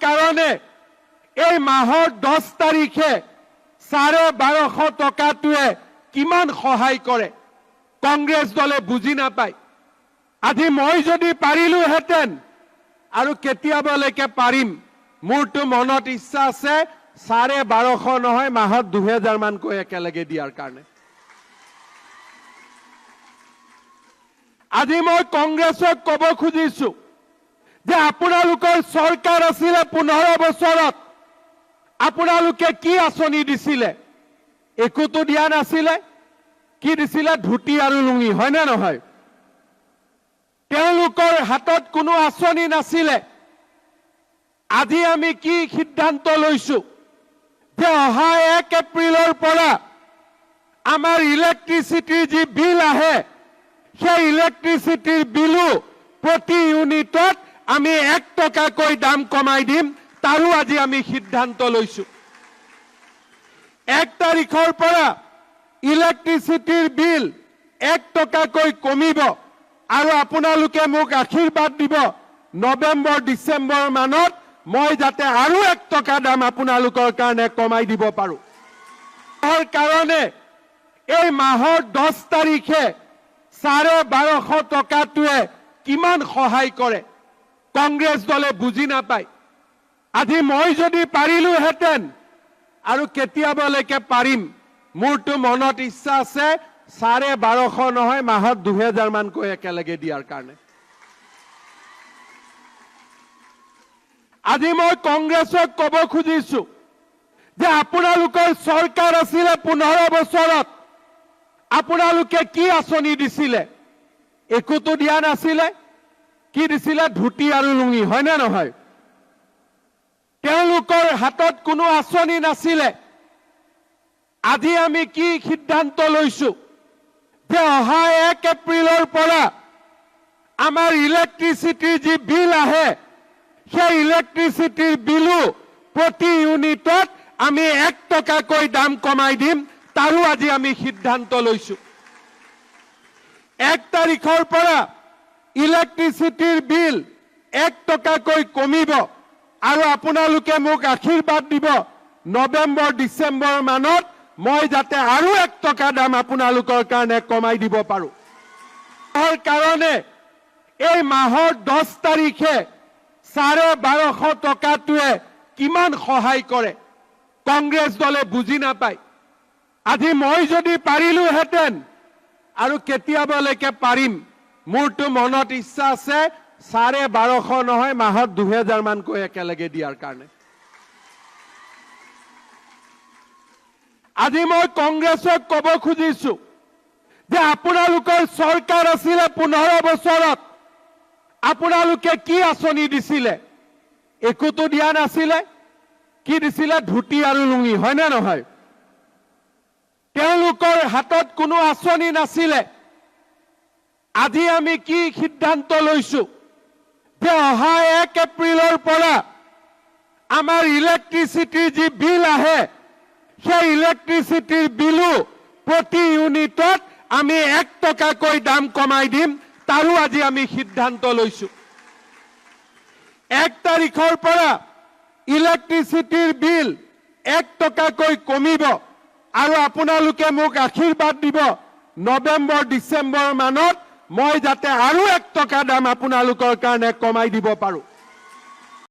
কাৰণে এই মাহৰ 10 তাৰিখে 1250 টকাটোৱে কিমান সহায় কৰে কংগ্ৰেছ দলে বুজি নাপায়। আজি মই যদি পাৰিলোহেঁতেন আৰু কেতিয়াবালৈকে পাৰিম, মোৰতো মনত ইচ্ছা আছে 1250 নহয় মাহত 2000 মানকৈ একেলগে দিয়াৰ কাৰণে। আজি মই কংগ্ৰেছক ক'ব খুজিছো যে আপোনালোকৰ চৰকাৰ আছিলে 15 বছৰত, আপোনালোকে কি আঁচনি দিছিলে? একোতো দিয়া নাছিলে। কি দিছিলে? ধুতি আৰু লুঙি, হয় নে নহয়? তেওঁলোকৰ হাতত কোনো আঁচনি নাছিলে। আজি আমি কি সিদ্ধান্ত লৈছো যে অহা 1 এপ্ৰিলৰ পৰা আমাৰ ইলেক্ট্ৰিচিটিৰ যি বিল আহে সেই ইলেক্ট্ৰিচিটিৰ বিলো প্ৰতি ইউনিটত আমি 1 টকাকৈ দাম কমাই দিম, তাৰো আজি আমি সিদ্ধান্ত লৈছো। 1 তাৰিখৰ পৰা ইলেক্ট্ৰিচিটিৰ বিল 1 টকাকৈ কমিব আৰু আপোনালোকে মোক আশীৰ্বাদ দিব নৱেম্বৰ ডিচেম্বৰ মানত মই যাতে আৰু 1 টকা দাম আপোনালোকৰ কাৰণে কমাই দিব পাৰো। তাৰ কাৰণে এই মাহৰ 10 তাৰিখে 1250 টকাটোৱে কিমান সহায় কৰে কংগ্ৰেছ দলে বুজি নাপায়। আজি মই যদি পাৰিলোহেঁতেন আৰু কেতিয়াবালৈকে পাৰিম, মোৰতো মনত ইচ্ছা আছে 1250 নহয় মাহত 2000 মানকৈ একেলগে দিয়াৰ কাৰণে। আজি মই কংগ্ৰেছক ক'ব খুজিছো যে আপোনালোকৰ চৰকাৰ আছিলে 15 বছৰত, আপোনালোকে কি আঁচনি দিছিলে? একোতো দিয়া নাছিলে। কি দিছিলে? ধুতি আৰু লুঙি, হয় নে নহয়? তেওঁলোকৰ হাতত কোনো আঁচনি নাছিলে। আজি আমি কি সিদ্ধান্ত লৈছো যে অহা 1 এপ্ৰিলৰ পৰা আমাৰ ইলেক্ট্ৰিচিটিৰ যি বিল আহে সেই ইলেক্ট্ৰিচিটিৰ বিলো প্ৰতি ইউনিটত আমি 1 টকাকৈ দাম কমাই দিম, তাৰো আজি আমি সিদ্ধান্ত লৈছো। 1 তাৰিখৰ পৰা ইলেক্ট্ৰিচিটিৰ বিল 1 টকাকৈ কমিব আৰু আপোনালোকে মোক আশীৰ্বাদ দিব নৱেম্বৰ ডিচেম্বৰ মানত মই যাতে আৰু 1 টকা দাম আপোনালোকৰ কাৰণে কমাই দিব পাৰো। তাৰ কাৰণে এই মাহৰ 10 তাৰিখে 1250 টকাটোৱে কিমান সহায় কৰে কংগ্ৰেছ দলে বুজি নাপায়। আজি মই যদি পাৰিলোহেঁতেন আৰু কেতিয়াবালৈকে পাৰিম, মোৰতো মনত ইচ্ছা আছে 1250 নহয় মাহত 2000 মানকৈ একেলগে দিয়াৰ কাৰণে। আজি মই কংগ্ৰেছক ক'ব খুজিছো যে আপোনালোকৰ চৰকাৰ আছিলে 15 বছৰত, আপোনালোকে কি আঁচনি দিছিলে? একোতো দিয়া নাছিলে। কি দিছিলে? ধুতি আৰু লুঙি, হয় নে নহয়? তেওঁলোকৰ হাতত কোনো আঁচনি নাছিলে। আজি আমি কি সিদ্ধান্ত লৈছো যে অহা 1 এপ্ৰিলৰ পৰা আমাৰ ইলেক্ট্ৰিচিটিৰ যি বিল আহে সেই ইলেক্ট্ৰিচিটিৰ বিলো প্ৰতি ইউনিটত আমি 1 টকাকৈ দাম কমাই দিম, তাৰো আজি আমি সিদ্ধান্ত লৈছো। 1 তাৰিখৰ পৰা ইলেক্ট্ৰিচিটিৰ বিল 1 টকাকৈ কমিব আৰু আপোনালোকে মোক আশীৰ্বাদ দিব নৱেম্বৰ ডিচেম্বৰ মানত মই যাতে আৰু 1 টকা দাম আপোনালোকৰ কাৰণে কমাই দিব পাৰো।